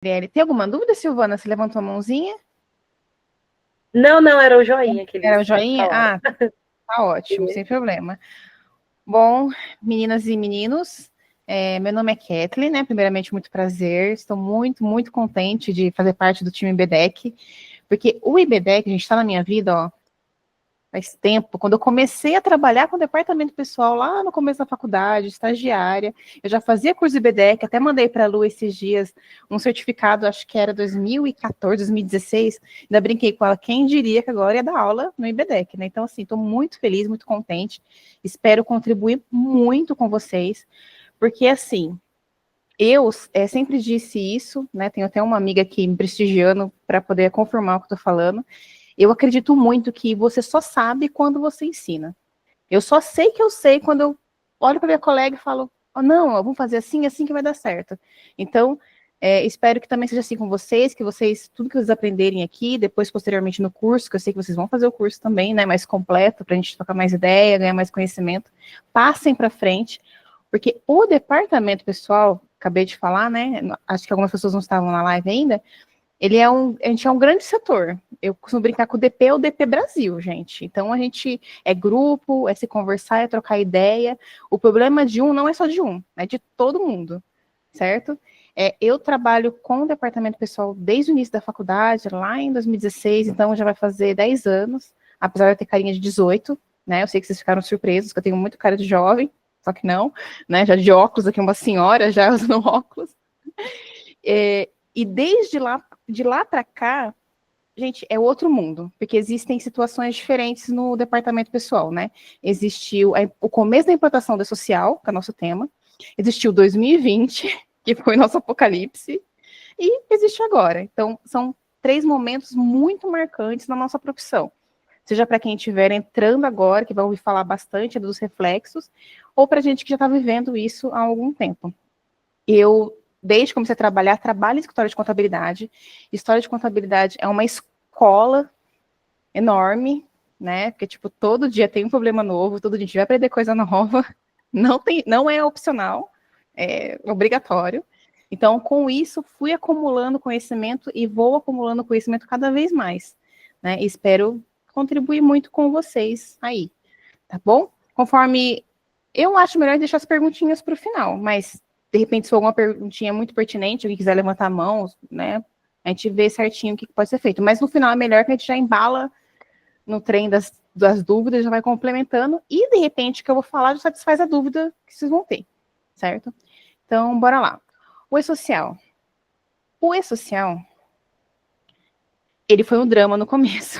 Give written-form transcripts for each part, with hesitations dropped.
Tem alguma dúvida, Silvana? Você levantou a mãozinha? Não, era o joinha que Era eles o joinha? falaram. Ah, tá ótimo, sem problema. Bom, meninas e meninos, meu nome é Kathleen, né? Primeiramente, muito prazer. Estou muito, muito contente de fazer parte do time IBDEC, porque o IBDEC, a gente está na minha vida, ó, faz tempo. Quando eu comecei a trabalhar com o departamento pessoal, lá no começo da faculdade, estagiária, eu já fazia curso de IBDEC, até mandei para a Lu esses dias um certificado, acho que era 2014, 2016. Ainda brinquei com ela, quem diria que agora ia dar aula no IBDEC, né? Então, assim, estou muito feliz, muito contente. Espero contribuir muito com vocês, porque, assim, eu sempre disse isso, né? Tenho até uma amiga aqui me prestigiando para poder confirmar o que eu estou falando. Eu acredito muito que você só sabe quando você ensina. Eu só sei que eu sei quando eu olho para minha colega e falo, oh, não, vamos fazer assim, assim que vai dar certo. Então, espero que também seja assim com vocês, que vocês, tudo que vocês aprenderem aqui, depois, posteriormente, no curso, que eu sei que vocês vão fazer o curso também, né, mais completo, para a gente trocar mais ideia, ganhar mais conhecimento, passem para frente, porque o departamento pessoal, acabei de falar, né, acho que algumas pessoas não estavam na live ainda, a gente é um grande setor. Eu costumo brincar que o DP é o DP Brasil, gente. Então a gente é grupo, é se conversar, é trocar ideia. O problema de um não é só de um, é de todo mundo, certo? Eu trabalho com o departamento pessoal desde o início da faculdade, lá em 2016, então já vai fazer 10 anos, apesar de eu ter carinha de 18, né? Eu sei que vocês ficaram surpresos, que eu tenho muito cara de jovem, só que não, né? Já de óculos, aqui uma senhora já usando óculos. E de lá para cá, gente, é outro mundo, porque existem situações diferentes no departamento pessoal, né? Existiu o começo da implantação da social, que é o nosso tema, existiu 2020, que foi nosso apocalipse, e existe agora. Então, são 3 momentos muito marcantes na nossa profissão. Seja para quem estiver entrando agora, que vai ouvir falar bastante dos reflexos, ou para gente que já está vivendo isso há algum tempo. Eu, desde que comecei a trabalhar, trabalho em escritório de contabilidade. História de contabilidade é uma escola enorme, né? Porque, tipo, todo dia tem um problema novo, todo dia a gente vai aprender coisa nova. Não é opcional, é obrigatório. Então, com isso, fui acumulando conhecimento e vou acumulando conhecimento cada vez mais, né? Espero contribuir muito com vocês aí, tá bom? Conforme eu acho melhor deixar as perguntinhas para o final, mas de repente, se for alguma perguntinha muito pertinente, alguém quiser levantar a mão, né? A gente vê certinho o que pode ser feito. Mas no final é melhor que a gente já embala no trem das dúvidas, já vai complementando, e de repente o que eu vou falar já satisfaz a dúvida que vocês vão ter, certo? Então, bora lá. O e-social. O e-social, ele foi um drama no começo.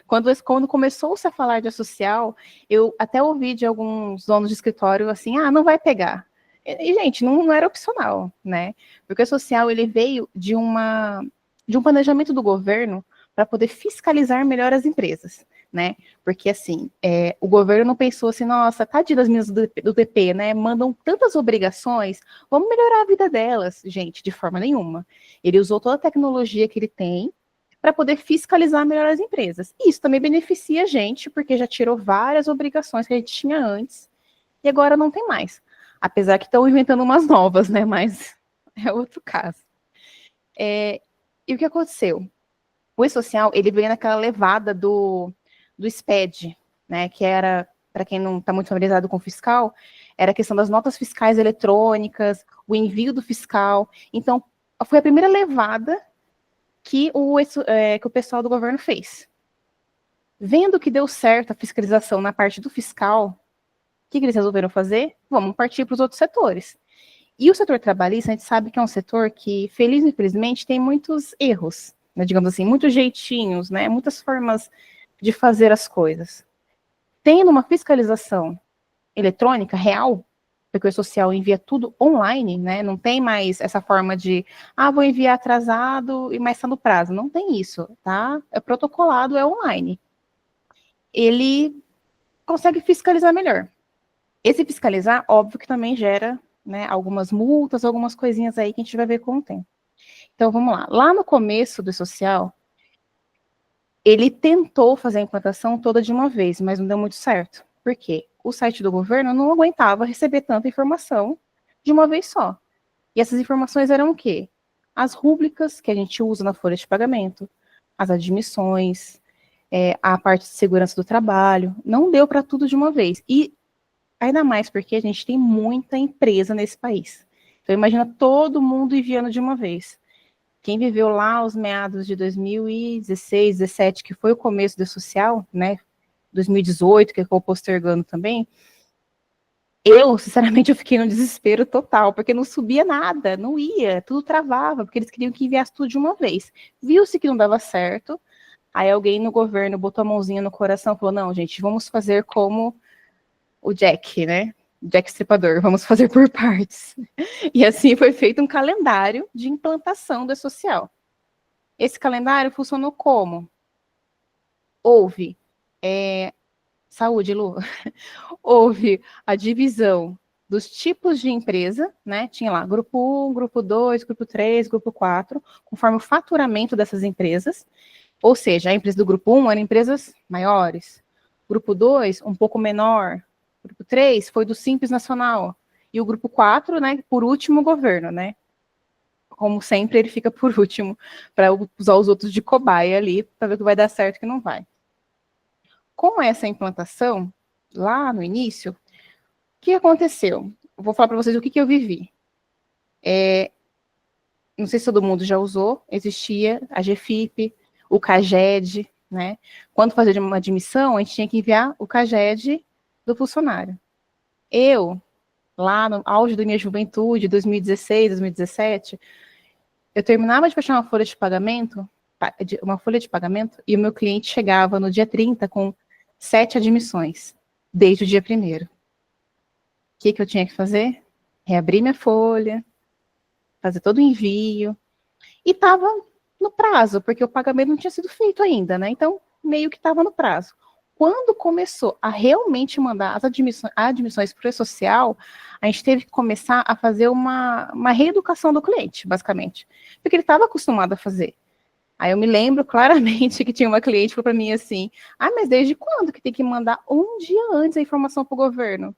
Quando começou-se a falar de social, eu até ouvi de alguns donos de escritório assim, não vai pegar. E gente, não era opcional, né? Porque o social, ele veio de um planejamento do governo para poder fiscalizar melhor as empresas, né? Porque, assim, o governo não pensou assim, nossa, tadinha das meninas do DP, né? Mandam tantas obrigações, vamos melhorar a vida delas. Gente, de forma nenhuma. Ele usou toda a tecnologia que ele tem para poder fiscalizar melhor as empresas. E isso também beneficia a gente, porque já tirou várias obrigações que a gente tinha antes e agora não tem mais. Apesar que estão inventando umas novas, né? Mas é outro caso. E o que aconteceu? O e-social, ele veio naquela levada do SPED, né? Que era, para quem não está muito familiarizado com o fiscal, era a questão das notas fiscais eletrônicas, o envio do fiscal. Então, foi a primeira levada que o pessoal do governo fez. Vendo que deu certo a fiscalização na parte do fiscal, o que eles resolveram fazer? Vamos partir para os outros setores. E o setor trabalhista, a gente sabe que é um setor que, feliz ou infelizmente, tem muitos erros, né, digamos assim, muitos jeitinhos, né, muitas formas de fazer as coisas. Tendo uma fiscalização eletrônica real, porque o social envia tudo online, né? Não tem mais essa forma de, vou enviar atrasado e mais está no prazo. Não tem isso, tá? É protocolado, é online. Ele consegue fiscalizar melhor. Esse fiscalizar, óbvio que também gera, né, algumas multas, algumas coisinhas aí que a gente vai ver com o tempo. Então, vamos lá. Lá no começo do social, ele tentou fazer a implantação toda de uma vez, mas não deu muito certo. Por quê? O site do governo não aguentava receber tanta informação de uma vez só. E essas informações eram o quê? as rúbricas que a gente usa na folha de pagamento, as admissões, a parte de segurança do trabalho. Não deu para tudo de uma vez. E ainda mais porque a gente tem muita empresa nesse país. Então, imagina todo mundo enviando de uma vez. Quem viveu lá os meados de 2016, 2017, que foi o começo do social, né? 2018, que acabou postergando também. Eu, sinceramente, eu fiquei no desespero total, porque não subia nada, não ia, tudo travava, porque eles queriam que enviasse tudo de uma vez. Viu-se que não dava certo, aí alguém no governo botou a mãozinha no coração e falou, não, gente, vamos fazer como o Jack, né? Jack Stripador, vamos fazer por partes. E assim foi feito um calendário de implantação do E-Social. Esse calendário funcionou como? Houve saúde, Lu. Houve a divisão dos tipos de empresa, né? Tinha lá grupo 1, grupo 2, grupo 3, grupo 4, conforme o faturamento dessas empresas. Ou seja, a empresa do grupo 1 eram empresas maiores. Grupo 2, um pouco menor. Grupo 3 foi do Simples Nacional. E o grupo 4, né, por último, o governo, né? Como sempre, ele fica por último, para usar os outros de cobaia ali, para ver o que vai dar certo e o que não vai. Com essa implantação, lá no início, o que aconteceu? Vou falar para vocês o que eu vivi. Não sei se todo mundo já usou, existia a GFIP, o CAGED, né? Quando fazia uma admissão, a gente tinha que enviar o CAGED do funcionário. Eu, lá no auge da minha juventude, 2016, 2017, eu terminava de fechar uma folha de pagamento, e o meu cliente chegava no dia 30 com 7 admissões, desde o dia 1º. O que eu tinha que fazer? Reabrir minha folha, fazer todo o envio, e estava no prazo, porque o pagamento não tinha sido feito ainda, né? Então, meio que estava no prazo. Quando começou a realmente mandar as admissões para o E-Social, a gente teve que começar a fazer uma reeducação do cliente, basicamente, porque ele estava acostumado a fazer. Aí eu me lembro claramente que tinha uma cliente que falou para mim assim, mas desde quando que tem que mandar um dia antes a informação para o governo?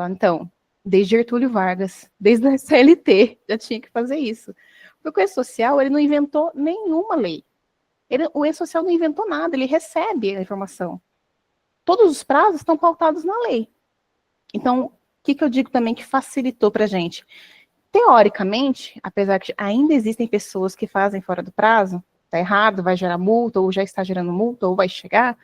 Então, desde Getúlio Vargas, desde a CLT, já tinha que fazer isso. Porque o E-Social, ele não inventou nenhuma lei. O E-Social não inventou nada, ele recebe a informação. Todos os prazos estão pautados na lei. Então, o que eu digo também que facilitou para a gente? Teoricamente, apesar que ainda existem pessoas que fazem fora do prazo, está errado, vai gerar multa, ou já está gerando multa, ou vai chegar,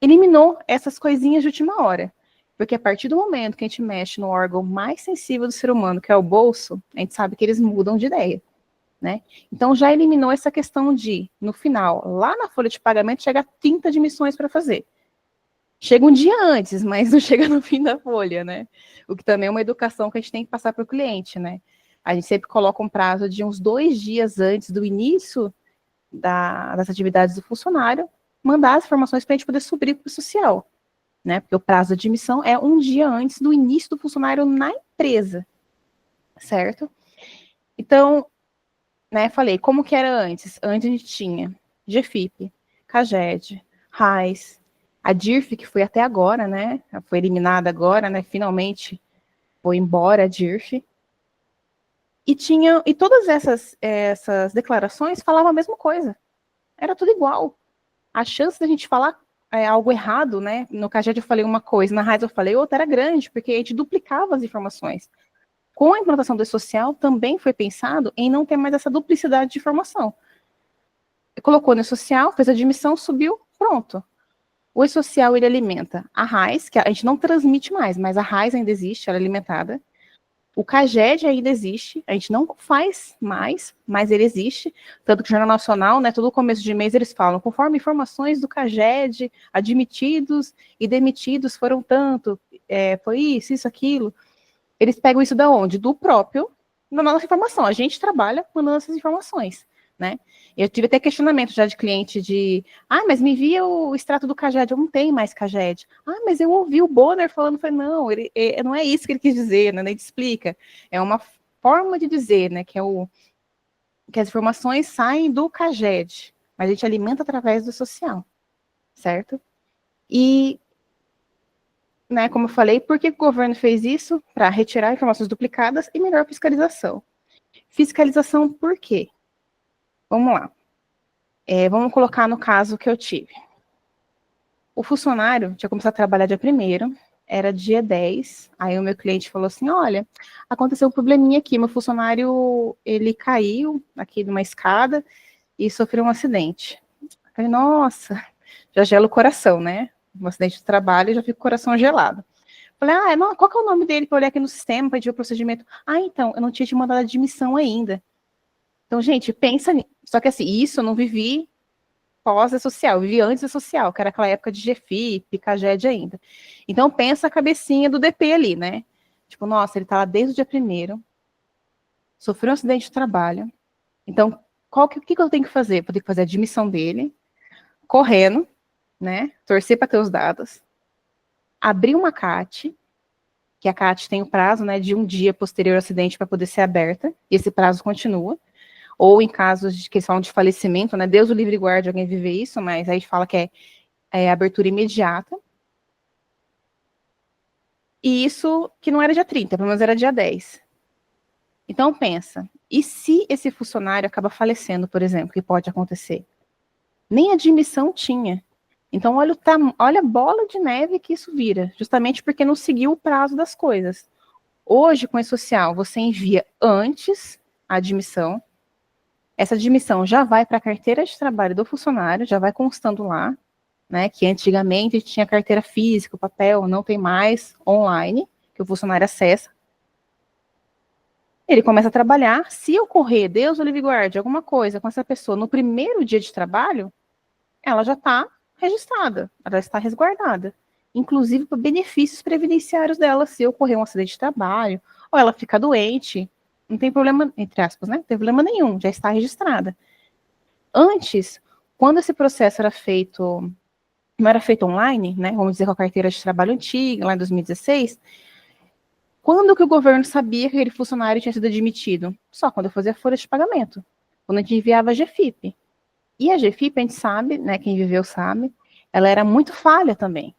eliminou essas coisinhas de última hora. Porque a partir do momento que a gente mexe no órgão mais sensível do ser humano, que é o bolso, a gente sabe que eles mudam de ideia, né? Então já eliminou essa questão de, no final, lá na folha de pagamento, chega 30 admissões para fazer. Chega um dia antes, mas não chega no fim da folha, né? O que também é uma educação que a gente tem que passar para o cliente, né? A gente sempre coloca um prazo de uns 2 dias antes do início das atividades do funcionário, mandar as informações para a gente poder subir para o social, né? Porque o prazo de admissão é um dia antes do início do funcionário na empresa, certo? Então, né, falei, como que era antes? Antes a gente tinha GFIP, CAGED, RAIS, a DIRF, que foi até agora, né? Foi eliminada agora, né? Finalmente foi embora a DIRF. E todas essas declarações falavam a mesma coisa. Era tudo igual. A chance da gente falar algo errado, né? No CAGED eu falei uma coisa, na RAIS eu falei outra, era grande, porque a gente duplicava as informações. Com a implantação do E-Social, também foi pensado em não ter mais essa duplicidade de informação. Colocou no E-Social, fez a admissão, subiu, pronto. O E-Social, ele alimenta a RAIS, que a gente não transmite mais, mas a RAIS ainda existe, ela é alimentada. O CAGED ainda existe, a gente não faz mais, mas ele existe. Tanto que o Jornal Nacional, né, todo começo de mês eles falam, conforme informações do CAGED, admitidos e demitidos foram tanto, foi isso, aquilo. Eles pegam isso da onde? Do próprio, na nossa informação. A gente trabalha mandando essas informações, né? Eu tive até questionamento já de cliente mas me envia o extrato do CAGED. Eu não tenho mais CAGED. Mas eu ouvi o Bonner falando, falei, não, não é isso que ele quis dizer, né? Ele explica. É uma forma de dizer, né? Que as informações saem do CAGED, mas a gente alimenta através do social, certo? E, né, como eu falei, por que o governo fez isso? Para retirar informações duplicadas e melhor fiscalização. Fiscalização por quê? Vamos lá. Vamos colocar no caso que eu tive. O funcionário tinha começado a trabalhar dia 1º, era dia 10, aí o meu cliente falou assim, olha, aconteceu um probleminha aqui, meu funcionário, ele caiu aqui de uma escada e sofreu um acidente. Eu falei, nossa, já gela o coração, né? Um acidente de trabalho, já fica o coração gelado. Falei, não, qual que é o nome dele para olhar aqui no sistema, para ver o procedimento? Então, eu não tinha te mandado a admissão ainda. Então, gente, pensa nisso. Só que assim, isso eu não vivi pós-social, eu vivi antes da social, que era aquela época de GFIP, CAGED ainda. Então, pensa a cabecinha do DP ali, né? Tipo, nossa, ele tá lá desde o dia 1º, sofreu um acidente de trabalho. Então, o que eu tenho que fazer? Vou ter que fazer a admissão dele, correndo, né? Torcer para ter os dados, abrir uma CAT, que a CAT tem o prazo, né, de um dia posterior ao acidente para poder ser aberta, e esse prazo continua. Ou em casos de questão de falecimento, né? Deus o livre e guarde alguém viver isso, mas aí fala que é abertura imediata. E isso que não era dia 30, pelo menos era dia 10. Então pensa, e se esse funcionário acaba falecendo, por exemplo, que pode acontecer? Nem admissão tinha. Então olha a bola de neve que isso vira, justamente porque não seguiu o prazo das coisas. Hoje, com o e-social, você envia antes a admissão. Essa admissão já vai para a carteira de trabalho do funcionário, já vai constando lá, né, que antigamente tinha carteira física, papel, não tem mais, online, que o funcionário acessa. Ele começa a trabalhar, se ocorrer, Deus o livre guarde, alguma coisa com essa pessoa no primeiro dia de trabalho, ela já está registrada, ela já está resguardada, inclusive para benefícios previdenciários dela, se ocorrer um acidente de trabalho, ou ela fica doente, não tem problema, entre aspas, né? Não tem problema nenhum, já está registrada. Antes, quando esse processo era feito, não era feito online, né? Vamos dizer com a carteira de trabalho antiga, lá em 2016, quando que o governo sabia que aquele funcionário tinha sido admitido? Só quando eu fazia a folha de pagamento, quando a gente enviava a GFIP. E a GFIP, a gente sabe, né? Quem viveu sabe, ela era muito falha também.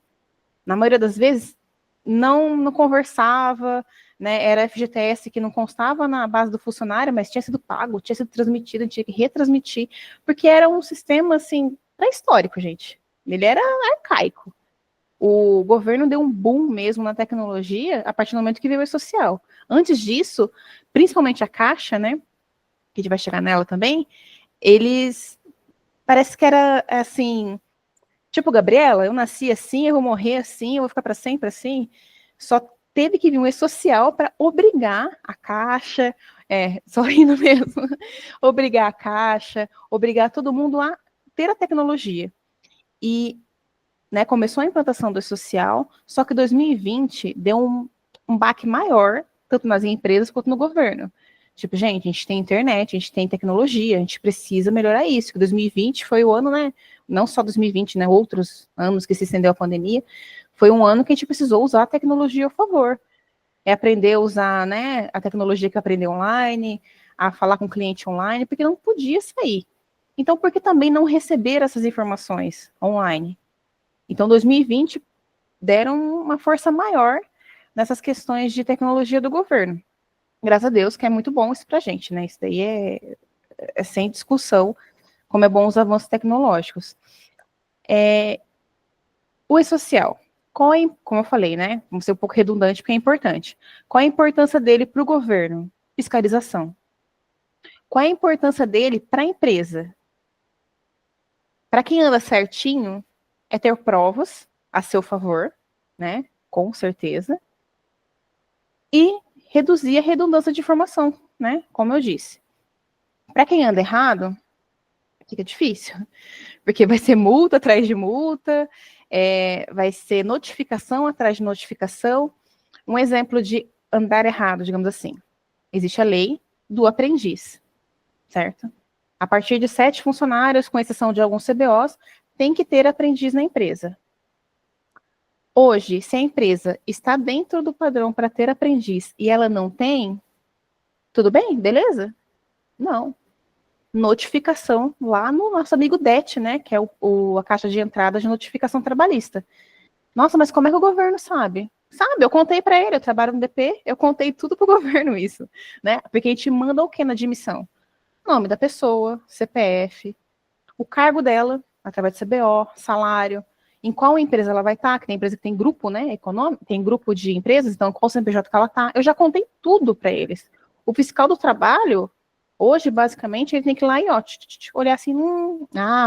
Na maioria das vezes, não conversava, né? Era FGTS que não constava na base do funcionário, mas tinha sido pago, tinha sido transmitido, tinha que retransmitir, porque era um sistema, assim, pré-histórico, gente. Ele era arcaico. O governo deu um boom mesmo na tecnologia a partir do momento que veio o e-social. Antes disso, principalmente a Caixa, né? Que a gente vai chegar nela também, eles... Parece que era, assim... Tipo, Gabriela, eu nasci assim, eu vou morrer assim, eu vou ficar para sempre assim. Só teve que vir um e-social para obrigar a Caixa, só rindo mesmo, obrigar a Caixa, obrigar todo mundo a ter a tecnologia. E, né, começou a implantação do e-social, só que 2020 deu um baque maior, tanto nas empresas quanto no governo. Tipo, gente, a gente tem internet, a gente tem tecnologia, a gente precisa melhorar isso. Que 2020 foi o ano, né? Não só 2020, né? Outros anos que se estendeu a pandemia, foi um ano que a gente precisou usar a tecnologia ao favor. É aprender a usar, né, a tecnologia que aprendeu online, a falar com o cliente online, porque não podia sair. Então, por que também não receber essas informações online? Então, 2020 deram uma força maior nessas questões de tecnologia do governo. Graças a Deus, que é muito bom isso pra gente, né? Isso daí é sem discussão, como é bom os avanços tecnológicos. O e-social, como eu falei, né? Vamos ser um pouco redundante, porque é importante. Qual a importância dele para o governo? Fiscalização. Qual a importância dele para a empresa? Para quem anda certinho, é ter provas a seu favor, né? Com certeza. E reduzir a redundância de informação, né? Como eu disse. Para quem anda errado, fica difícil, porque vai ser multa atrás de multa, vai ser notificação atrás de notificação. Um exemplo de andar errado, digamos assim. Existe a lei do aprendiz, certo? A partir de 7 funcionários, com exceção de alguns CBOs, tem que ter aprendiz na empresa. Hoje, se a empresa está dentro do padrão para ter aprendiz e ela não tem, tudo bem? Beleza? Não. Notificação lá no nosso amigo DET, né? Que é a caixa de entrada de notificação trabalhista. Nossa, mas como é que o governo sabe? Sabe, eu contei para ele, eu trabalho no DP, eu contei tudo pro governo isso, né? Porque a gente manda o quê na admissão? Nome da pessoa, CPF, o cargo dela, através do CBO, salário, em qual empresa ela vai estar, que tem empresa que tem grupo, né, econômico, tem grupo de empresas, então qual CNPJ que ela está. Eu já contei tudo para eles. O fiscal do trabalho, hoje, basicamente, ele tem que ir lá e, ó, olhar assim,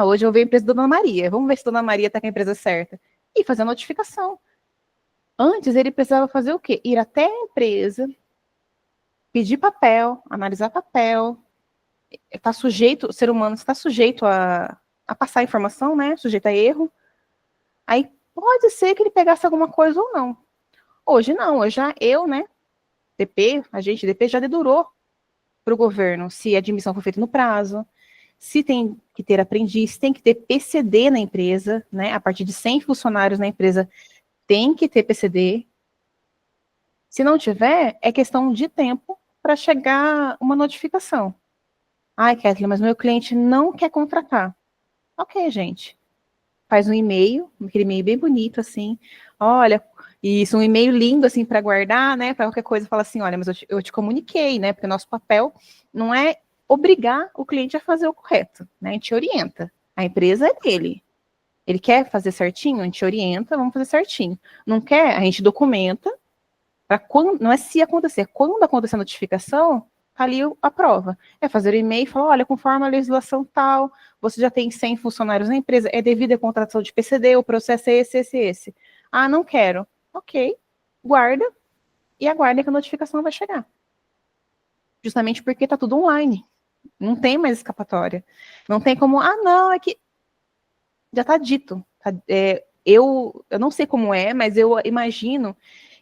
hoje eu vi a empresa da Dona Maria, vamos ver se a Dona Maria está com a empresa certa. E fazer a notificação. Antes, ele precisava fazer o quê? Ir até a empresa, pedir papel, analisar papel, está sujeito, o ser humano está sujeito a passar informação, né? Sujeito a erro. Aí pode ser que ele pegasse alguma coisa ou não. Hoje não, né? A gente, DP, já dedurou para o governo se a admissão foi feita no prazo, se tem que ter aprendiz, tem que ter PCD na empresa, né? A partir de 100 funcionários na empresa tem que ter PCD. Se não tiver, é questão de tempo para chegar uma notificação. Ai, Kathleen, mas meu cliente não quer contratar. Ok, gente. Faz um e-mail, aquele e-mail bem bonito, assim. Olha, isso, um e-mail lindo, assim, para guardar, né? Para qualquer coisa, fala assim: olha, mas eu te comuniquei, né? Porque o nosso papel não é obrigar o cliente a fazer o correto, né? A gente orienta. A empresa é dele. Ele quer fazer certinho, a gente orienta, vamos fazer certinho. Não quer, a gente documenta, para quando, não é se acontecer, quando acontecer a notificação, tá ali a prova. É fazer o e-mail e falar, olha, conforme a legislação tal, você já tem 100 funcionários na empresa, é devido à contratação de PCD, o processo é esse. Ah, não quero. Ok, guarda e aguarda que a notificação vai chegar. Justamente porque tá tudo online. Não tem mais escapatória. Não tem como, não, é que já tá dito. Eu não sei como é, mas eu imagino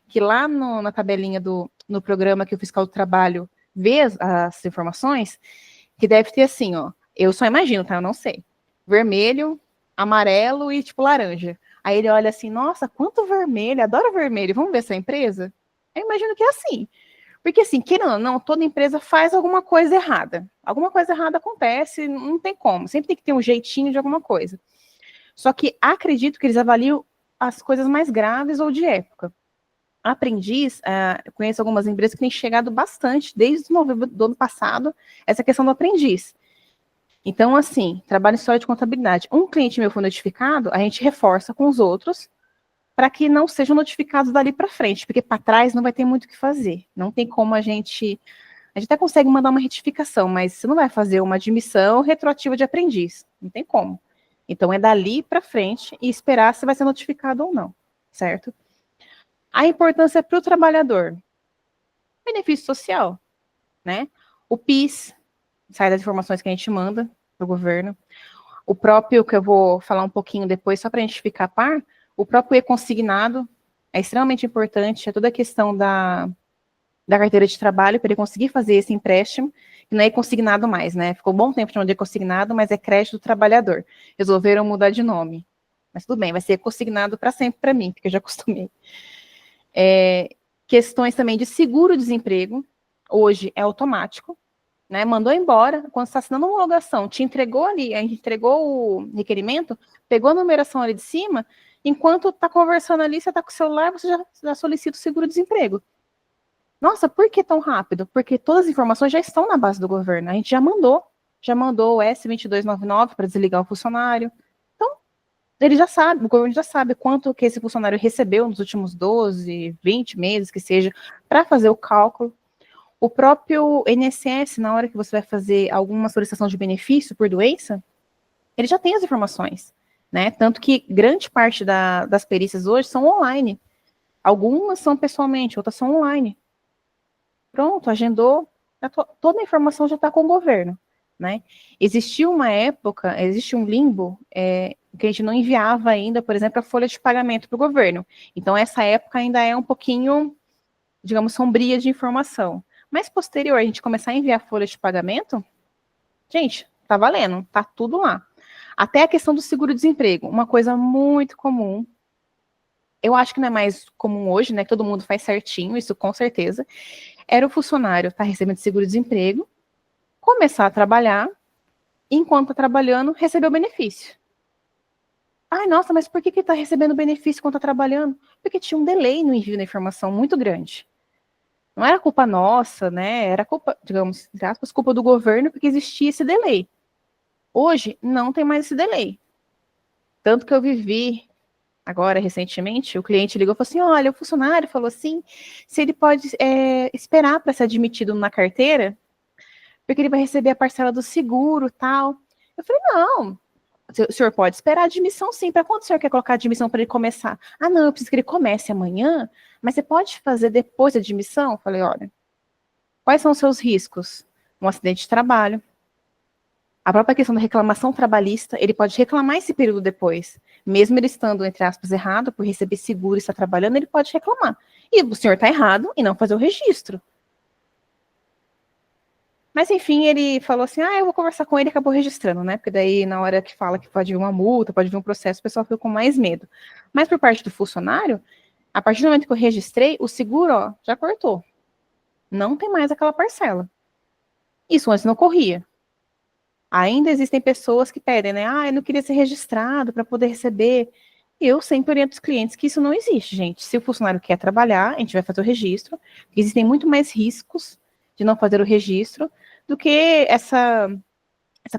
que lá na tabelinha no programa que o fiscal do trabalho vê as informações, que deve ter assim, ó, eu só imagino, tá? Eu não sei. Vermelho, amarelo e tipo laranja. Aí ele olha assim, nossa, quanto vermelho, adoro vermelho, vamos ver essa empresa? Eu imagino que é assim. Porque assim, querendo ou não, toda empresa faz alguma coisa errada. Alguma coisa errada acontece, não tem como. Sempre tem que ter um jeitinho de alguma coisa. Só que acredito que eles avaliam as coisas mais graves ou de época. Aprendiz, eu conheço algumas empresas que têm chegado bastante, desde novembro do ano passado, essa questão do aprendiz. Então, assim, trabalho em história de contabilidade. Um cliente meu foi notificado, a gente reforça com os outros, para que não sejam notificados dali para frente, porque para trás não vai ter muito o que fazer. Não tem como a gente até consegue mandar uma retificação, mas você não vai fazer uma admissão retroativa de aprendiz. Não tem como. Então, é dali para frente e esperar se vai ser notificado ou não, certo? A importância para o trabalhador. Benefício social, né? O PIS, sai das informações que a gente manda para o governo. O próprio, que eu vou falar um pouquinho depois, só para a gente ficar a par, o próprio e-consignado é extremamente importante, é toda a questão da carteira de trabalho, para ele conseguir fazer esse empréstimo, que não é consignado mais, né? Ficou um bom tempo chamando de consignado, mas é crédito do trabalhador. Resolveram mudar de nome. Mas tudo bem, vai ser consignado para sempre para mim, porque eu já acostumei. Questões também de seguro-desemprego, hoje é automático, né? Mandou embora, quando você está assinando uma homologação, te entregou ali, a gente entregou o requerimento, pegou a numeração ali de cima, enquanto está conversando ali, você está com o celular, você já solicita o seguro-desemprego. Nossa, por que tão rápido? Porque todas as informações já estão na base do governo. A gente já mandou o S2299 para desligar o funcionário. Então, ele já sabe, o governo já sabe quanto que esse funcionário recebeu nos últimos 12, 20 meses, que seja, para fazer o cálculo. O próprio INSS, na hora que você vai fazer alguma solicitação de benefício por doença, ele já tem as informações, né? Tanto que grande parte das perícias hoje são online. Algumas são pessoalmente, outras são online. Pronto, agendou, toda a informação já está com o governo, né? Existe um limbo, que a gente não enviava ainda, por exemplo, a folha de pagamento para o governo. Então, essa época ainda é um pouquinho, digamos, sombria de informação. Mas posterior, a gente começar a enviar folha de pagamento, gente, tá valendo, tá tudo lá. Até a questão do seguro-desemprego, uma coisa muito comum, eu acho que não é mais comum hoje, né, que todo mundo faz certinho, isso com certeza, era o funcionário estar recebendo seguro-desemprego, começar a trabalhar, enquanto está trabalhando, receber o benefício. Ai, nossa, mas por que ele está recebendo benefício quando está trabalhando? Porque tinha um delay no envio da informação muito grande. Não era culpa nossa, né? Era culpa, digamos, entre aspas, culpa do governo, porque existia esse delay. Hoje, não tem mais esse delay. Tanto que eu vivi, agora, recentemente, o cliente ligou e falou assim, olha, o funcionário falou assim, se ele pode esperar para ser admitido na carteira, porque ele vai receber a parcela do seguro e tal. Eu falei, não, o senhor pode esperar a admissão sim. Para quando o senhor quer colocar a admissão para ele começar? Ah, não, eu preciso que ele comece amanhã, mas você pode fazer depois da admissão? Eu falei, olha, quais são os seus riscos? Um acidente de trabalho. A própria questão da reclamação trabalhista, ele pode reclamar esse período depois. Mesmo ele estando, entre aspas, errado, por receber seguro e estar trabalhando, ele pode reclamar. E o senhor está errado em não fazer o registro. Mas, enfim, ele falou assim, eu vou conversar com ele e acabou registrando, né? Porque daí, na hora que fala que pode vir uma multa, pode vir um processo, o pessoal fica com mais medo. Mas, por parte do funcionário, a partir do momento que eu registrei, o seguro, ó, já cortou. Não tem mais aquela parcela. Isso antes não ocorria. Ainda existem pessoas que pedem, né? Eu não queria ser registrado para poder receber. Eu sempre oriento os clientes que isso não existe, gente. Se o funcionário quer trabalhar, a gente vai fazer o registro. Existem muito mais riscos de não fazer o registro do que essa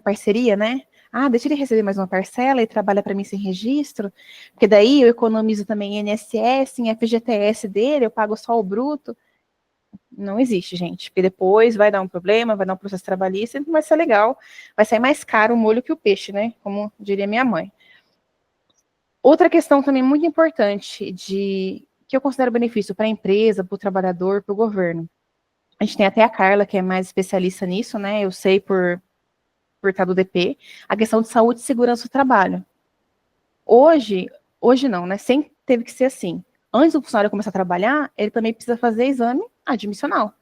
parceria, né? Deixa ele receber mais uma parcela e trabalha para mim sem registro, porque daí eu economizo também INSS, em FGTS dele, eu pago só o bruto. Não existe, gente, porque depois vai dar um problema, vai dar um processo trabalhista, não vai ser legal, vai sair mais caro o molho que o peixe, né? Como diria minha mãe. Outra questão também muito importante que eu considero benefício para a empresa, para o trabalhador, para o governo. A gente tem até a Carla, que é mais especialista nisso, né? Eu sei por estar do DP, a questão de saúde e segurança do trabalho. Hoje não, né? Sempre teve que ser assim. Antes do funcionário começar a trabalhar, ele também precisa fazer exame admissional.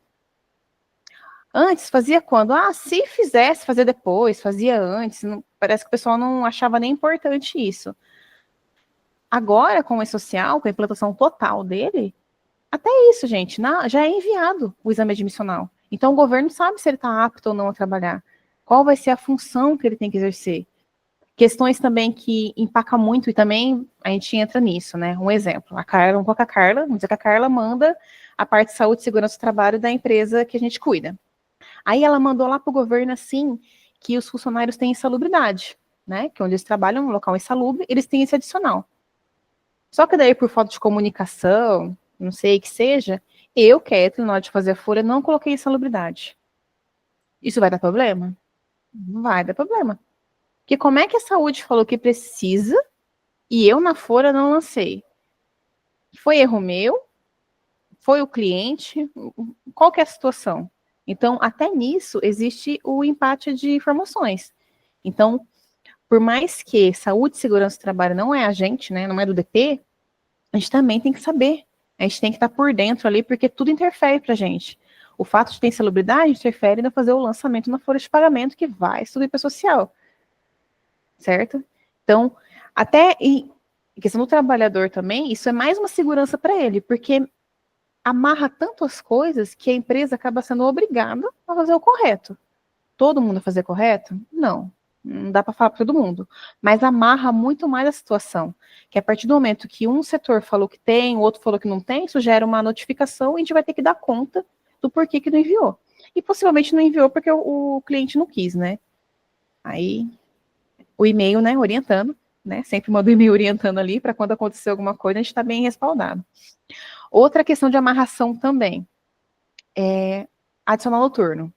Antes, fazia quando? Se fizesse, fazia depois, fazia antes. Não, parece que o pessoal não achava nem importante isso. Agora, com o E-Social, com a implantação total dele, até isso, gente, já é enviado o exame admissional. Então, o governo sabe se ele está apto ou não a trabalhar. Qual vai ser a função que ele tem que exercer. Questões também que impactam muito, e também a gente entra nisso, né? Um exemplo, vamos colocar a Carla, vamos dizer que a Carla manda a parte de saúde e segurança do trabalho da empresa que a gente cuida. Aí ela mandou lá para o governo, assim, que os funcionários têm insalubridade, né? Que onde eles trabalham, no local insalubre, eles têm esse adicional. Só que daí, por falta de comunicação, não sei que seja, eu, Kathleen, na hora de fazer a folha, não coloquei insalubridade. Isso vai dar problema? Não vai dar problema. Porque como é que a saúde falou que precisa e eu na folha não lancei? Foi erro meu? Foi o cliente? Qual que é a situação? Então, até nisso, existe o empate de informações. Então, por mais que saúde e segurança do trabalho não é a gente, né, não é do DP, a gente também tem que saber. A gente tem que estar por dentro ali, porque tudo interfere para a gente. O fato de ter insalubridade interfere no fazer o lançamento na folha de pagamento que vai subir para social. Certo? Então, até em questão do trabalhador também, isso é mais uma segurança para ele, porque amarra tanto as coisas que a empresa acaba sendo obrigada a fazer o correto. Todo mundo a fazer correto? Não. Não dá para falar para todo mundo. Mas amarra muito mais a situação. Que a partir do momento que um setor falou que tem, o outro falou que não tem, isso gera uma notificação e a gente vai ter que dar conta do porquê que não enviou. E possivelmente não enviou porque o cliente não quis, né? Aí o e-mail, né, orientando, né? Sempre manda o e-mail orientando ali para quando acontecer alguma coisa, a gente está bem respaldado. Outra questão de amarração também é adicional noturno.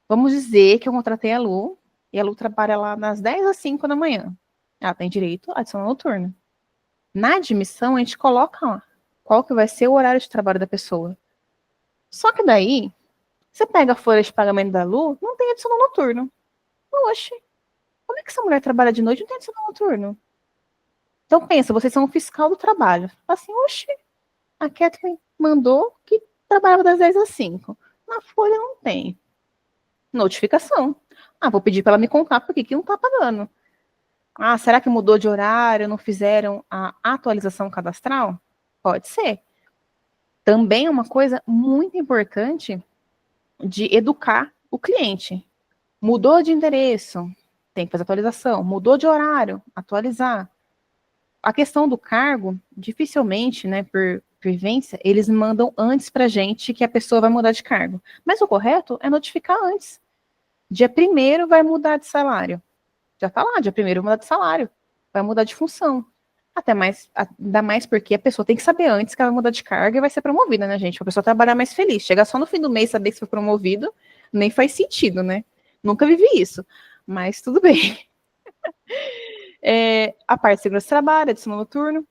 Vamos dizer que eu contratei a Lu, e a Lu trabalha lá das 10 às 5 da manhã. Ela tem direito a adicional noturno. Na admissão, a gente coloca lá qual que vai ser o horário de trabalho da pessoa. Só que daí, você pega a folha de pagamento da Lu, não tem adicional noturno. Oxe, como é que essa mulher trabalha de noite e não tem adicional noturno? Então pensa, vocês são um fiscal do trabalho. Assim, oxe, a Kathleen mandou que trabalhava das 10 às 5. Na folha não tem. Notificação. Vou pedir para ela me contar por que não está pagando. Será que mudou de horário, não fizeram a atualização cadastral? Pode ser. Também é uma coisa muito importante de educar o cliente. Mudou de endereço, tem que fazer atualização. Mudou de horário, atualizar. a questão do cargo, dificilmente, né, por vivência, eles mandam antes pra gente que a pessoa vai mudar de cargo. Mas o correto é notificar antes. Dia 1º vai mudar de salário. Já tá lá, dia 1º vai mudar de salário. Vai mudar de função. Até mais, ainda mais porque a pessoa tem que saber antes que ela vai mudar de carga e vai ser promovida, né, gente? Pra pessoa trabalhar mais feliz. Chegar só no fim do mês e saber que foi promovido, nem faz sentido, né? Nunca vivi isso. Mas tudo bem. A parte de segurança de trabalho, adicional noturno.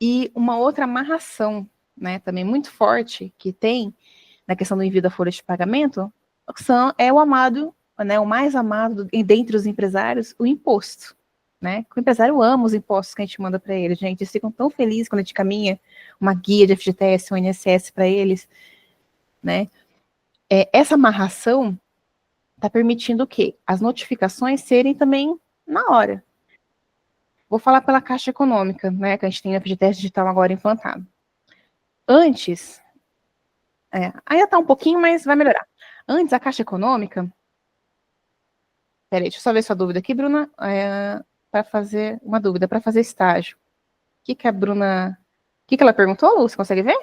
E uma outra amarração, né, também muito forte que tem na questão do envio da folha de pagamento é o amado, né, o mais amado dentre os empresários, o imposto. Né? O empresário ama os impostos que a gente manda para eles, gente. Eles ficam tão felizes quando a gente caminha uma guia de FGTS, um INSS para eles. Né? Essa amarração está permitindo o quê? As notificações serem também na hora. Vou falar pela Caixa Econômica, né, que a gente tem a FGTS digital agora implantado. Antes, ainda está um pouquinho, mas vai melhorar. Antes, a Caixa Econômica... Peraí, deixa eu só ver sua dúvida aqui, Bruna. Para fazer uma dúvida, para fazer estágio. O que a Bruna... O que ela perguntou, Lu? Você consegue ver?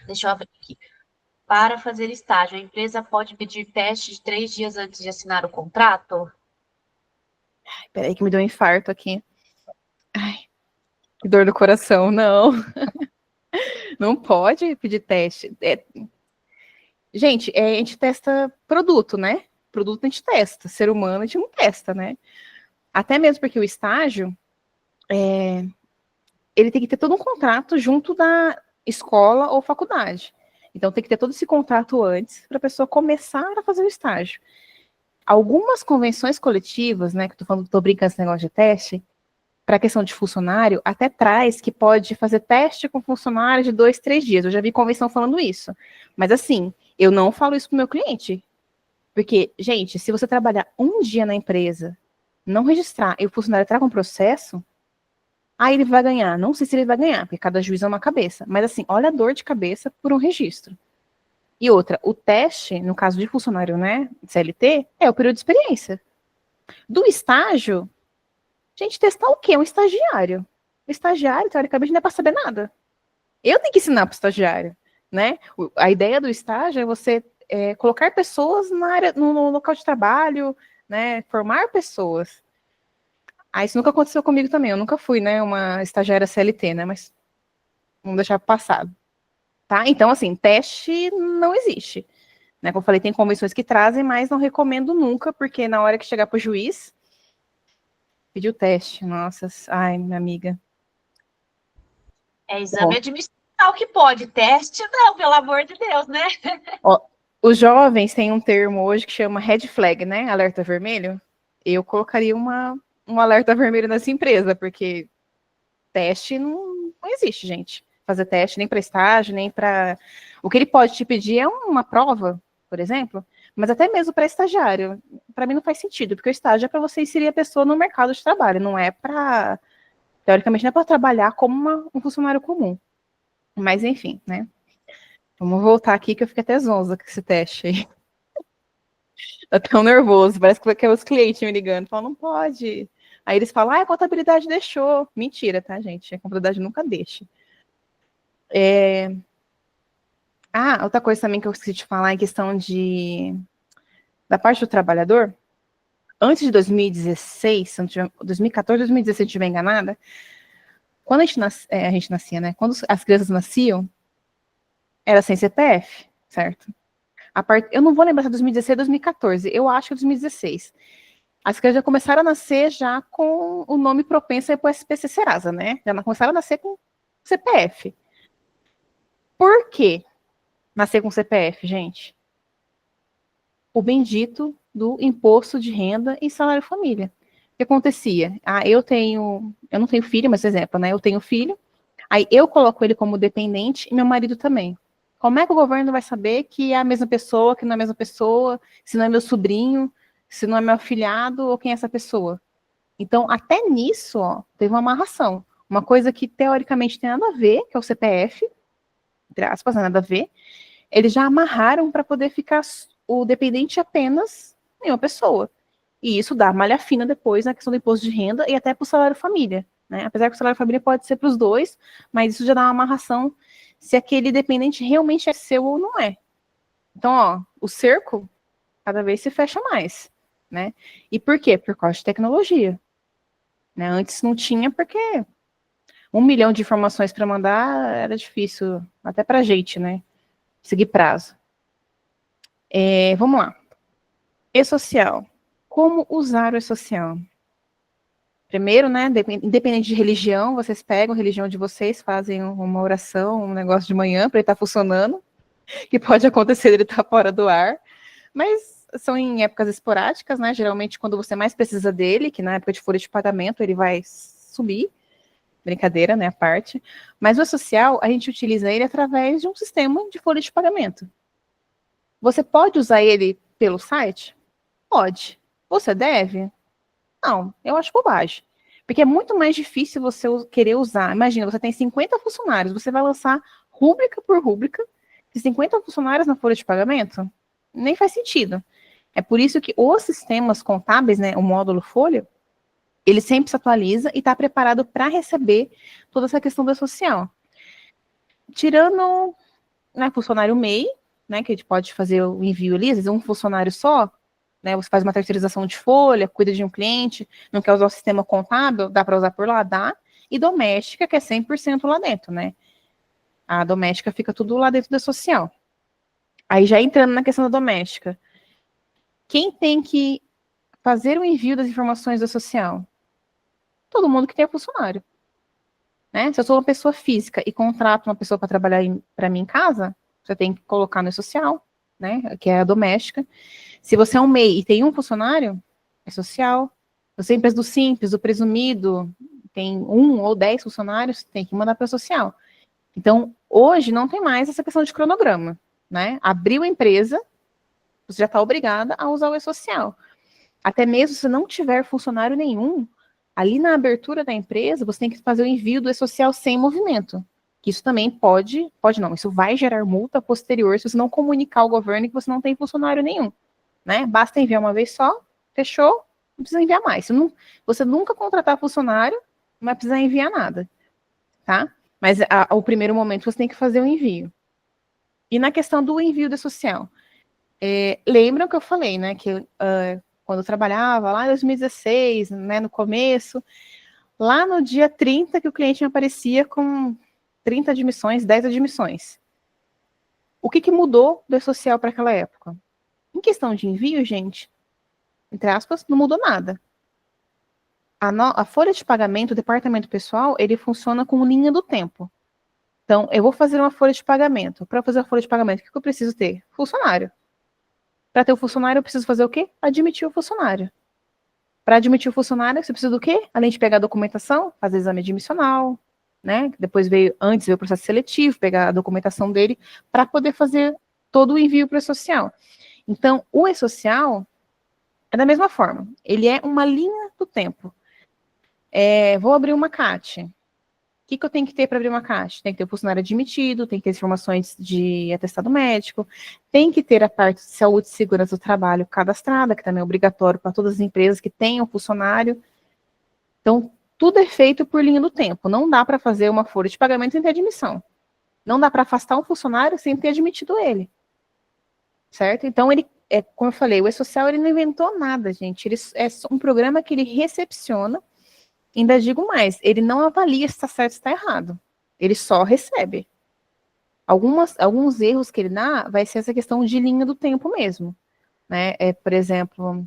Deixa eu abrir aqui. Para fazer estágio, a empresa pode pedir teste de 3 dias antes de assinar o contrato? Peraí que me deu um infarto aqui. Ai, que dor no coração. Não. Não pode pedir teste. Gente, a gente testa produto, né? Produto a gente testa. Ser humano a gente não testa, né? Até mesmo porque o estágio, ele tem que ter todo um contrato junto da escola ou faculdade. Então tem que ter todo esse contrato antes para a pessoa começar a fazer o estágio. Algumas convenções coletivas, né, que tô brincando esse negócio de teste, para a questão de funcionário, até traz que pode fazer teste com funcionário de 2, 3 dias. Eu já vi convenção falando isso. Mas assim, eu não falo isso pro meu cliente. Porque, gente, se você trabalhar um dia na empresa, não registrar e o funcionário entrar com processo, aí ele vai ganhar. Não sei se ele vai ganhar, porque cada juiz é uma cabeça. Mas assim, olha a dor de cabeça por um registro. E outra, o teste, no caso de funcionário, né, CLT, é o período de experiência. Do estágio, gente, testar o quê? Um estagiário. O estagiário, teoricamente, não é para saber nada. Eu tenho que ensinar para o estagiário, né? A ideia do estágio é você colocar pessoas na área, no local de trabalho, né? Formar pessoas. Isso nunca aconteceu comigo também. Eu nunca fui, né, uma estagiária CLT, né? Mas vamos deixar passado. Tá? Então, assim, teste não existe. Né? Como eu falei, tem convenções que trazem, mas não recomendo nunca, porque na hora que chegar para o juiz, pedir o teste. Nossa, ai, minha amiga. Exame admissional que pode, teste não, pelo amor de Deus, né? Ó, os jovens têm um termo hoje que chama red flag, né? Alerta vermelho. Eu colocaria um alerta vermelho nessa empresa, porque teste não existe, gente. Fazer teste nem para estágio, nem para... O que ele pode te pedir é uma prova, por exemplo, mas até mesmo para estagiário. Para mim não faz sentido, porque o estágio é para você inserir a pessoa no mercado de trabalho, não é para... Teoricamente não é para trabalhar como um funcionário comum. Mas enfim, né? Vamos voltar aqui que eu fiquei até zonza com esse teste aí. Tá tão nervoso, parece que é os clientes me ligando, falam, não pode. Aí eles falam, a contabilidade deixou. Mentira, tá, gente? A contabilidade nunca deixa. Outra coisa também que eu esqueci de falar é a questão da parte do trabalhador. Antes de 2016, 2014, 2016, se não estiver enganada, quando a gente nascia, né? Quando as crianças nasciam, era sem CPF, certo? Eu não vou lembrar se é 2016 ou 2014, eu acho que é 2016. As crianças já começaram a nascer já com o nome propenso para o SPC Serasa, né? Já começaram a nascer com CPF. Por quê nascer com CPF, gente? O bendito do imposto de renda e salário família. O que acontecia? Eu não tenho filho, mas exemplo, né? Eu tenho filho, aí eu coloco ele como dependente e meu marido também. Como é que o governo vai saber que é a mesma pessoa, que não é a mesma pessoa, se não é meu sobrinho, se não é meu afilhado ou quem é essa pessoa? Então, até nisso, ó, teve uma amarração. Uma coisa que teoricamente tem nada a ver, que é o CPF, entre aspas, nada a ver, eles já amarraram para poder ficar o dependente apenas nenhuma pessoa. E isso dá malha fina depois na questão do imposto de renda e até para o salário família, né? Apesar que o salário família pode ser para os dois, mas isso já dá uma amarração se aquele dependente realmente é seu ou não é. Então, ó, o cerco cada vez se fecha mais, né? E por quê? Por causa de tecnologia. Né? Antes não tinha porque 1 milhão de informações para mandar era difícil, até para a gente, né? Seguir prazo. Vamos lá. E-social. Como usar o e-social? Primeiro, né, independente de religião, vocês pegam a religião de vocês, fazem uma oração, um negócio de manhã para ele estar funcionando, que pode acontecer ele estar fora do ar, mas são em épocas esporádicas, né, geralmente quando você mais precisa dele, que na época de folha de pagamento ele vai subir, brincadeira, né, a parte, mas o social, a gente utiliza ele através de um sistema de folha de pagamento. Você pode usar ele pelo site? Pode. Você deve? Não, eu acho bobagem. Porque é muito mais difícil você querer usar. Imagina, você tem 50 funcionários, você vai lançar rúbrica por rúbrica de 50 funcionários na folha de pagamento? Nem faz sentido. É por isso que os sistemas contábeis, né, o módulo folha, ele sempre se atualiza e está preparado para receber toda essa questão do social. Tirando, né, funcionário MEI, né, que a gente pode fazer o envio ali, às vezes um funcionário só, né, você faz uma terceirização de folha, cuida de um cliente, não quer usar o sistema contábil, dá para usar por lá, dá. E doméstica, que é 100% lá dentro, né? A doméstica fica tudo lá dentro da social. Aí já entrando na questão da doméstica, quem tem que fazer o envio das informações da social? Todo mundo que tem funcionário. Né? Se eu sou uma pessoa física e contrato uma pessoa para trabalhar para mim em casa, você tem que colocar no social, né? Que é a doméstica. Se você é um MEI e tem um funcionário, é social. Você é empresa do Simples, do Presumido, tem 1 ou 10 funcionários, tem que mandar para a social. Então, hoje não tem mais essa questão de cronograma, né? Abriu a empresa, você já está obrigada a usar o e-social. Até mesmo se não tiver funcionário nenhum, ali na abertura da empresa, você tem que fazer o envio do e-social sem movimento. Que isso também pode não, isso vai gerar multa posterior se você não comunicar ao governo que você não tem funcionário nenhum. Né? Basta enviar uma vez só, fechou, não precisa enviar mais. Você nunca contratar funcionário, não vai precisar enviar nada, tá? Mas ao primeiro momento você tem que fazer o envio. E na questão do envio do social, lembram que eu falei, né, que quando eu trabalhava lá em 2016, né, no começo, lá no dia 30 que o cliente me aparecia com 30 admissões, 10 admissões. O que mudou do e-social para aquela época? Em questão de envio, gente, entre aspas, não mudou nada. A folha de pagamento, o departamento pessoal, ele funciona com linha do tempo. Então, eu vou fazer uma folha de pagamento. Para fazer a folha de pagamento, o que eu preciso ter? Funcionário. Para ter o funcionário, eu preciso fazer o quê? Admitir o funcionário. Para admitir o funcionário, você precisa do quê? Além de pegar a documentação, fazer exame admissional, né? Antes veio o processo seletivo, pegar a documentação dele, para poder fazer todo o envio para o e-social. Então, o e-social é da mesma forma. Ele é uma linha do tempo. Vou abrir uma CAT. O que eu tenho que ter para abrir uma CAT? Tem que ter o funcionário admitido, tem que ter as informações de atestado médico, tem que ter a parte de saúde e segurança do trabalho cadastrada, que também é obrigatório para todas as empresas que tenham funcionário. Então, tudo é feito por linha do tempo. Não dá para fazer uma folha de pagamento sem ter admissão. Não dá para afastar um funcionário sem ter admitido ele. Certo? Então, como eu falei, o e-social ele não inventou nada, gente. Ele é um programa que ele recepciona. Ainda digo mais, ele não avalia se está certo ou está errado. Ele só recebe. Alguns erros que ele dá vai ser essa questão de linha do tempo mesmo. Né? Por exemplo,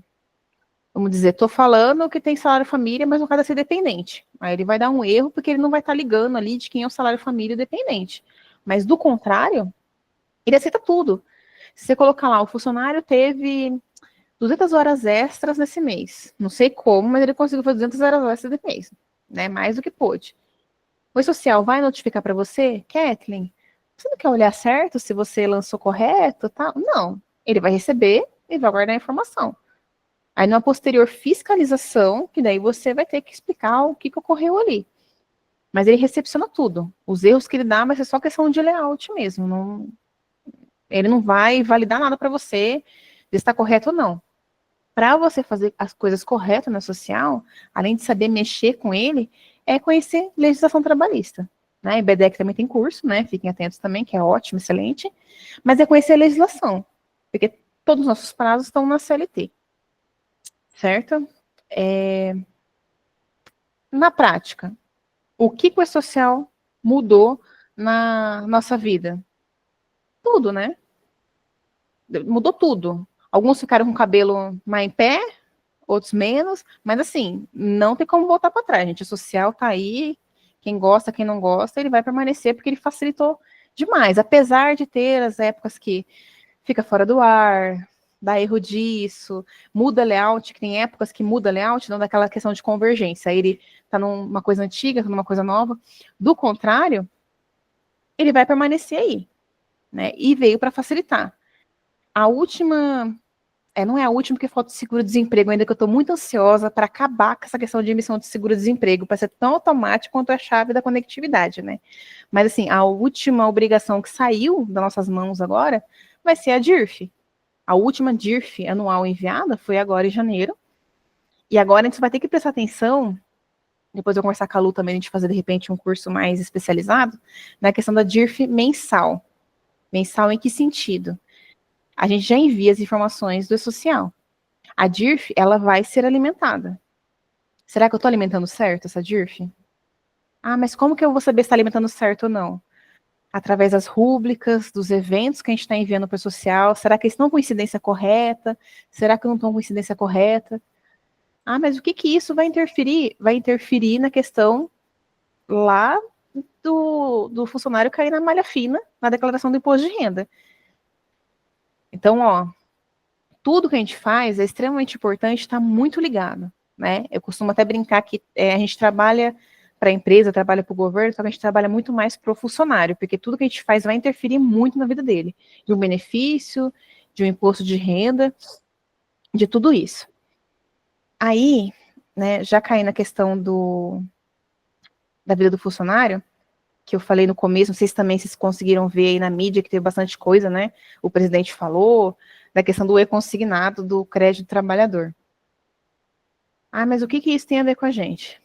vamos dizer, estou falando que tem salário família, mas não cadastro ser dependente. Aí ele vai dar um erro porque ele não vai estar ligando ali de quem é o salário família dependente. Mas do contrário, ele aceita tudo. Se você colocar lá, o funcionário teve 200 horas extras nesse mês. Não sei como, mas ele conseguiu fazer 200 horas extras nesse mês. Né? Mais do que pôde. O e-social vai notificar para você, Kathleen, você não quer olhar certo se você lançou correto? Tá? Não. Ele vai receber e vai guardar a informação. Aí, numa posterior fiscalização, que daí você vai ter que explicar o que ocorreu ali. Mas ele recepciona tudo. Os erros que ele dá, mas é só questão de layout mesmo. Ele não vai validar nada para você se está correto ou não. para você fazer as coisas corretas na social, além de saber mexer com ele, é conhecer legislação trabalhista. Né? E BDEC também tem curso, né? Fiquem atentos também, que é ótimo, excelente. Mas é conhecer a legislação, porque todos os nossos prazos estão na CLT. Certo? Na prática, o que o E-Social mudou na nossa vida? Tudo, né? Mudou tudo. Alguns ficaram com o cabelo mais em pé, outros menos, mas assim, não tem como voltar para trás, gente. O social tá aí, quem gosta, quem não gosta, ele vai permanecer porque ele facilitou demais, apesar de ter as épocas que fica fora do ar, dá erro disso, muda layout, que tem épocas que muda layout, não daquela questão de convergência, aí ele tá numa coisa antiga, tá numa coisa nova. Do contrário, ele vai permanecer aí, né? E veio para facilitar. A última não é a última, porque falta o seguro-desemprego, ainda que eu estou muito ansiosa para acabar com essa questão de emissão de seguro-desemprego, para ser tão automático quanto a chave da conectividade, né? Mas, assim, a última obrigação que saiu das nossas mãos agora vai ser a DIRF. A última DIRF anual enviada foi agora em janeiro, e agora a gente vai ter que prestar atenção, depois eu vou conversar com a Lu também, a gente fazer, de repente, um curso mais especializado, na questão da DIRF mensal. Mensal em que sentido? A gente já envia as informações do E-Social. A DIRF, ela vai ser alimentada. Será que eu estou alimentando certo essa DIRF? Ah, mas como que eu vou saber se está alimentando certo ou não? Através das rúbricas, dos eventos que a gente está enviando para o social. Será que eles estão com incidência correta? Será que não estão com incidência correta? Ah, mas o que que isso vai interferir? Vai interferir na questão lá do funcionário cair na malha fina, na declaração do imposto de renda. Então, ó, tudo que a gente faz é extremamente importante, está muito ligado, né? Eu costumo até brincar que a gente trabalha para a empresa, trabalha para o governo, só que a gente trabalha muito mais para o funcionário, porque tudo que a gente faz vai interferir muito na vida dele, de um benefício, de um imposto de renda, de tudo isso. Aí, né, já caí na questão da vida do funcionário, que eu falei no começo, não sei se também vocês conseguiram ver aí na mídia, que teve bastante coisa, né? O presidente falou da questão do e-consignado do crédito do trabalhador. Ah, mas o que que isso tem a ver com a gente?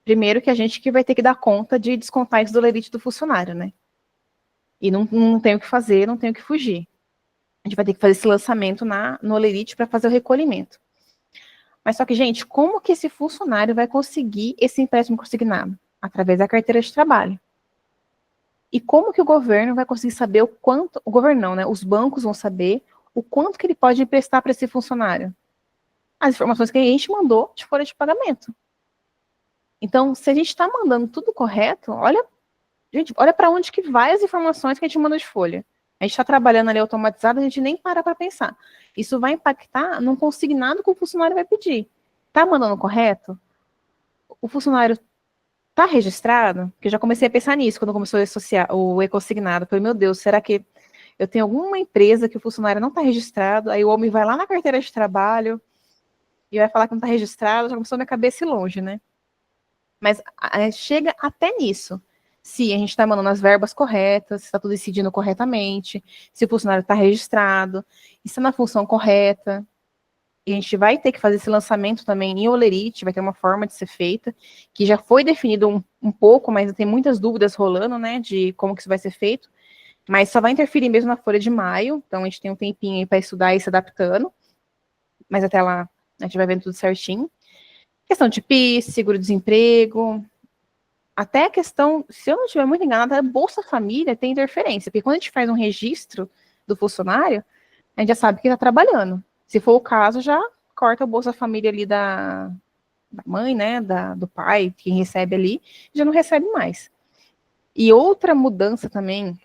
Primeiro que a gente que vai ter que dar conta de descontar isso do lerite do funcionário, né? E não tem o que fazer, não tem o que fugir. A gente vai ter que fazer esse lançamento no lerite para fazer o recolhimento. Mas só que, gente, como que esse funcionário vai conseguir esse empréstimo consignado? Através da carteira de trabalho. E como que o governo vai conseguir saber o quanto, o governo não, né? Os bancos vão saber o quanto que ele pode emprestar para esse funcionário? As informações que a gente mandou de folha de pagamento. Então, se a gente está mandando tudo correto, olha, gente, olha para onde que vai as informações que a gente mandou de folha. A gente está trabalhando ali automatizado, a gente nem para pensar. Isso vai impactar num consignado que o funcionário vai pedir. Tá mandando correto? O funcionário tá registrado? Porque eu já comecei a pensar nisso quando começou o e-consignado. Falei, meu Deus, será que eu tenho alguma empresa que o funcionário não está registrado? Aí o homem vai lá na carteira de trabalho e vai falar que não está registrado, já começou a minha cabeça ir longe, né? Mas chega até nisso. Se a gente está mandando as verbas corretas, se está tudo decidindo corretamente, se o funcionário está registrado, está na função correta. E a gente vai ter que fazer esse lançamento também em Olerite, vai ter uma forma de ser feita, que já foi definido um pouco, mas tem muitas dúvidas rolando, né, de como que isso vai ser feito. Mas só vai interferir mesmo na folha de maio, então a gente tem um tempinho aí para estudar e se adaptando. Mas até lá a gente vai vendo tudo certinho. Questão de PIS, seguro-desemprego, até a questão, se eu não estiver muito enganada, a Bolsa Família tem interferência, porque quando a gente faz um registro do funcionário, a gente já sabe que está trabalhando. Se for o caso, já corta a Bolsa Família ali da mãe, né, do pai, quem recebe ali, já não recebe mais. E outra mudança também,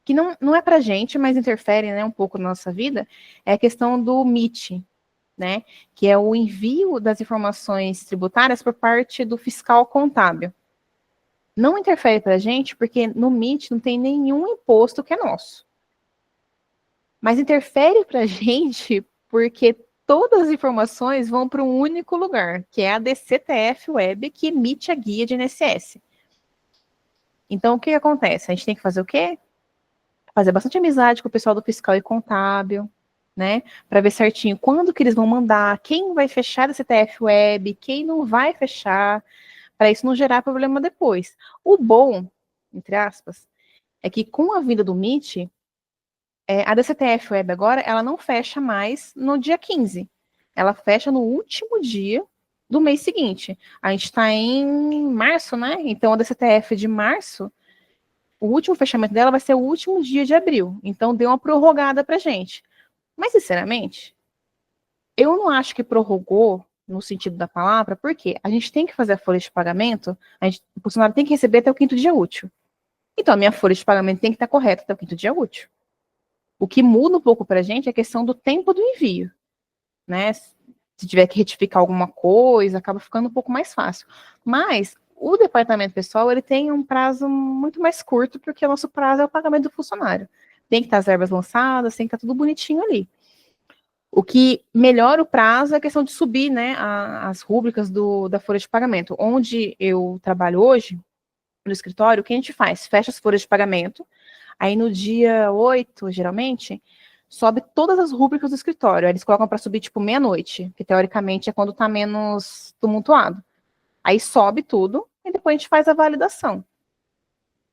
que não é pra gente, mas interfere, né, um pouco na nossa vida, é a questão do MIT, né, que é o envio das informações tributárias por parte do fiscal contábil. Não interfere para a gente, porque no MIT não tem nenhum imposto que é nosso. Mas interfere para a gente porque todas as informações vão para um único lugar, que é a DCTF Web, que emite a guia de INSS. Então, o que acontece? A gente tem que fazer o quê? Fazer bastante amizade com o pessoal do fiscal e contábil, né? Para ver certinho quando que eles vão mandar, quem vai fechar da CTF Web, quem não vai fechar, para isso não gerar problema depois. O bom, entre aspas, é que com a vinda do Meet, a da CTF Web agora, ela não fecha mais no dia 15. Ela fecha no último dia do mês seguinte. A gente está em março, né? Então a da CTF de março, o último fechamento dela vai ser o último dia de abril. Então deu uma prorrogada pra gente. Mas, sinceramente, eu não acho que prorrogou no sentido da palavra, porque a gente tem que fazer a folha de pagamento, o funcionário tem que receber até o quinto dia útil. Então, a minha folha de pagamento tem que estar correta até o quinto dia útil. O que muda um pouco para a gente é a questão do tempo do envio, né? Se tiver que retificar alguma coisa, acaba ficando um pouco mais fácil. Mas o departamento pessoal, ele tem um prazo muito mais curto, porque o nosso prazo é o pagamento do funcionário. Tem que estar as verbas lançadas, tem que estar tudo bonitinho ali. O que melhora o prazo é a questão de subir, né, as rúbricas da folha de pagamento. Onde eu trabalho hoje, no escritório, o que a gente faz? Fecha as folhas de pagamento, aí no dia 8, geralmente, sobe todas as rúbricas do escritório. Aí eles colocam para subir, tipo, meia-noite, que teoricamente é quando está menos tumultuado. Aí sobe tudo e depois a gente faz a validação.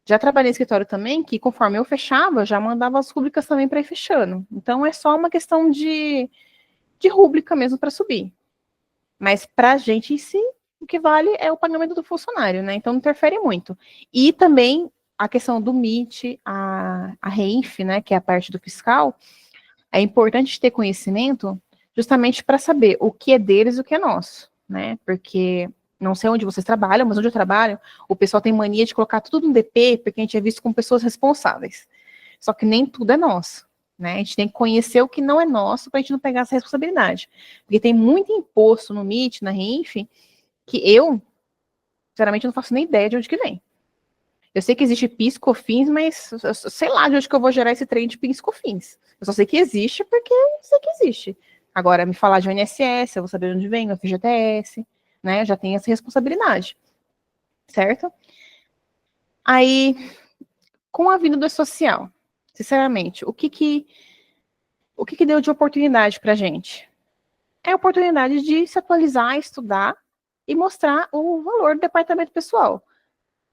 Já trabalhei em escritório também, que conforme eu fechava, já mandava as rúbricas também para ir fechando. Então é só uma questão de rúbrica mesmo para subir. Mas para a gente em si, o que vale é o pagamento do funcionário, né? Então não interfere muito. E também a questão do MIT, a REINF, né, que é a parte do fiscal, é importante ter conhecimento justamente para saber o que é deles e o que é nosso, né? Porque não sei onde vocês trabalham, mas onde eu trabalho, o pessoal tem mania de colocar tudo no DP, porque a gente é visto como pessoas responsáveis. Só que nem tudo é nosso, né? A gente tem que conhecer o que não é nosso para a gente não pegar essa responsabilidade. Porque tem muito imposto no MIT, na RINF, que eu, sinceramente, não faço nem ideia de onde que vem. Eu sei que existe PIS, COFINS, mas eu sei lá de onde que eu vou gerar esse trem de PIS, COFINS. Eu só sei que existe porque eu sei que existe. Agora, me falar de ONSS, eu vou saber de onde vem, o FGTS, né? Eu já tenho essa responsabilidade, certo? Aí, com a vinda do social, sinceramente, o que deu de oportunidade pra gente? É a oportunidade de se atualizar, estudar e mostrar o valor do departamento pessoal.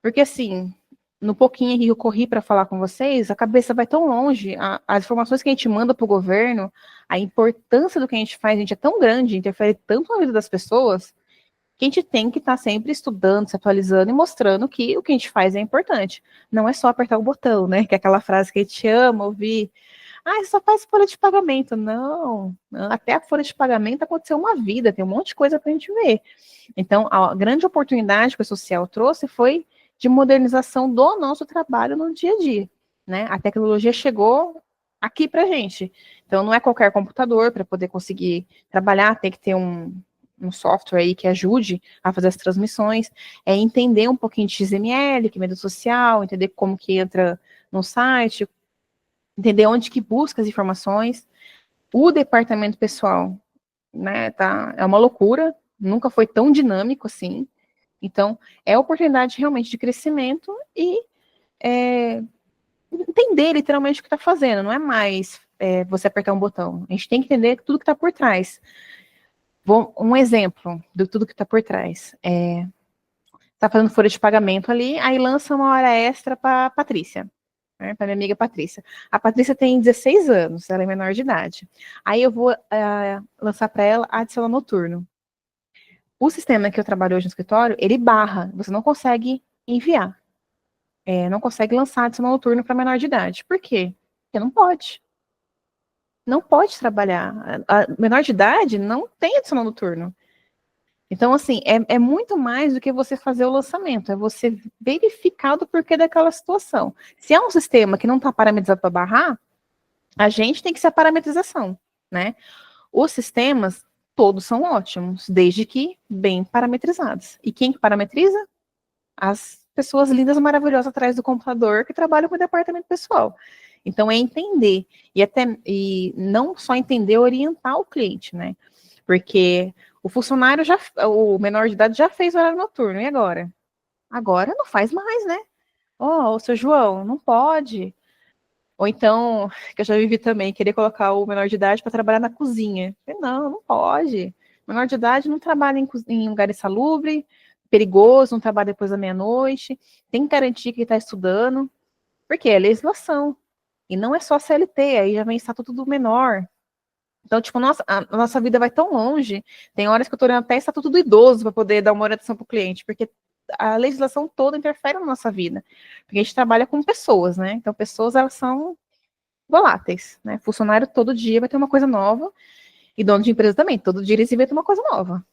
Porque, assim, no pouquinho que eu corri para falar com vocês, a cabeça vai tão longe, as informações que a gente manda para o governo, a importância do que a gente faz, a gente é tão grande, interfere tanto na vida das pessoas, que a gente tem que estar sempre estudando, se atualizando e mostrando que o que a gente faz é importante. Não é só apertar o botão, né? Que é aquela frase que a gente ama ouvir. Ah, só faz folha de pagamento. Não, até a folha de pagamento aconteceu uma vida, tem um monte de coisa para a gente ver. Então, a grande oportunidade que o social trouxe foi de modernização do nosso trabalho no dia a dia, né? A tecnologia chegou aqui para a gente. Então, não é qualquer computador para poder conseguir trabalhar, tem que ter um software aí que ajude a fazer as transmissões, é entender um pouquinho de XML, que é mídia social, entender como que entra no site, entender onde que busca as informações. O departamento pessoal, né, é uma loucura, nunca foi tão dinâmico assim. Então, é oportunidade realmente de crescimento e entender literalmente o que está fazendo, não é mais você apertar um botão. A gente tem que entender tudo que está por trás. Um exemplo de tudo que está por trás. Está fazendo folha de pagamento ali, aí lança uma hora extra para a Patrícia, né, para minha amiga Patrícia. A Patrícia tem 16 anos, ela é menor de idade. Aí eu vou lançar para ela a adicional noturno. O sistema que eu trabalho hoje no escritório, ele barra, você não consegue enviar. Não consegue lançar adicional noturno para menor de idade. Por quê? Porque não pode. Não pode trabalhar. A menor de idade não tem adicional noturno. Então, assim, é muito mais do que você fazer o lançamento, é você verificar do porquê daquela situação. Se é um sistema que não está parametrizado para barrar, a gente tem que ser a parametrização, né? Os sistemas, todos são ótimos, desde que bem parametrizados. E quem que parametriza? As pessoas lindas, maravilhosas atrás do computador que trabalham com o departamento pessoal. Então, é entender, e não só entender, orientar o cliente, né? Porque o menor de idade já fez horário noturno, e agora? Agora não faz mais, né? Ô, seu João, não pode. Ou então, que eu já vivi também, querer colocar o menor de idade para trabalhar na cozinha. Não, não pode. Menor de idade não trabalha em lugar insalubre, perigoso, não trabalha depois da meia-noite, tem que garantir que está estudando, porque é legislação. E não é só CLT, aí já vem estatuto do menor. Então, tipo, a nossa vida vai tão longe, tem horas que eu estou olhando até estatuto do idoso para poder dar uma orientação para o cliente, porque a legislação toda interfere na nossa vida. Porque a gente trabalha com pessoas, né? Então, pessoas, elas são voláteis, né? Funcionário todo dia vai ter uma coisa nova, e dono de empresa também, todo dia eles inventam uma coisa nova,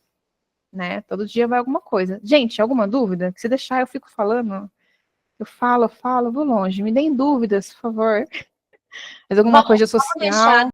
né? Todo dia vai alguma coisa. Gente, alguma dúvida? Se deixar, eu fico falando. Eu falo, vou longe. Me deem dúvidas, por favor. Mas alguma Vamos coisa deixar social.